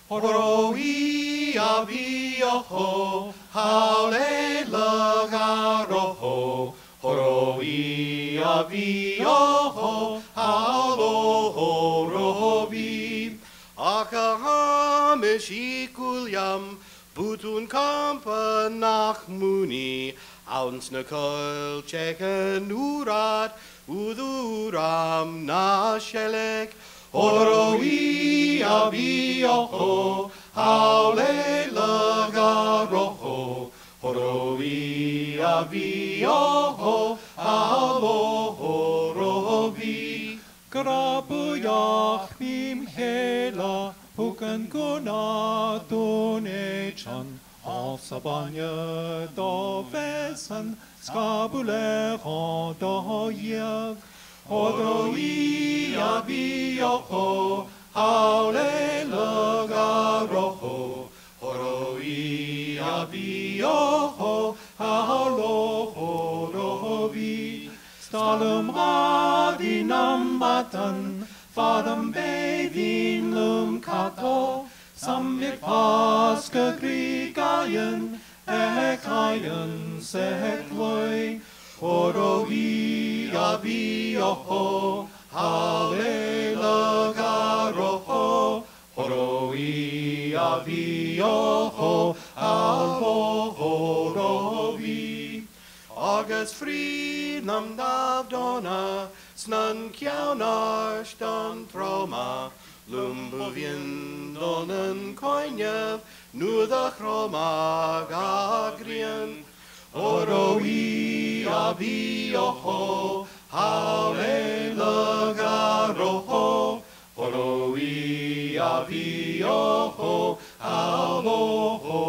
Horoi avioho, hallelujah roho. Horoi avioho, hallelujah. Akahamish ikulyam, butun kampa nachmuni. Ouns nakol checken urat, uduram nashelek. Horoi avioho, hallelujah roho. Horoi avioho, hallelujah. Grabuyach bim hela, huken gunatun echan, Sabanya do vesan, skabule do yev. Horoi avioho, hallelujah roho. Horoi avioho, hallelujah. Stalum adinam batan, fadam bevin lum kato, samvik paska grigayen, ekayen sekloi. Horoi avioho, hallelujah roho. Horoi avioho, hallelujah. August fridnam davdona, snun kjaunar stan troma. Lumbuvien donen koinjev, nu da chroma gagrien. Horoi avioho, hallelujah roho. Horoi avioho, hallelujah.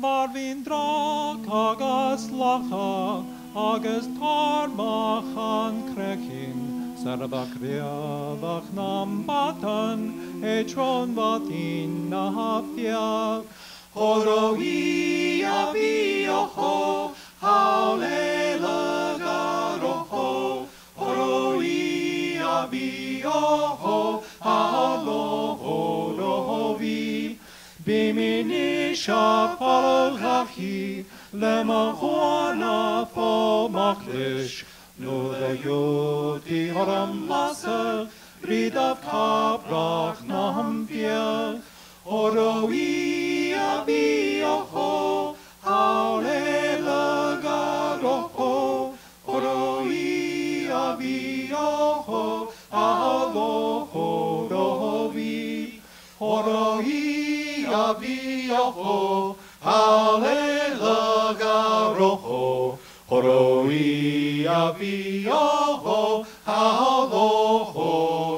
Varvin drak agas lacha, agas tarmachan krekin, Serbak riavach nam batan, etron vatin nahafia. Horoi avioho, hallelujah roho. Horoi avioho, hallelujah. Biminisha palgachi, lemahona fo machlish, nu the yoti haram laser, ridav kabrach nam vier. Horoi avioho, hallelujah roho. Horoi avioho, hallelujah. Horoi avioho, hallelujah roho. Horoi avioho, hallelujah.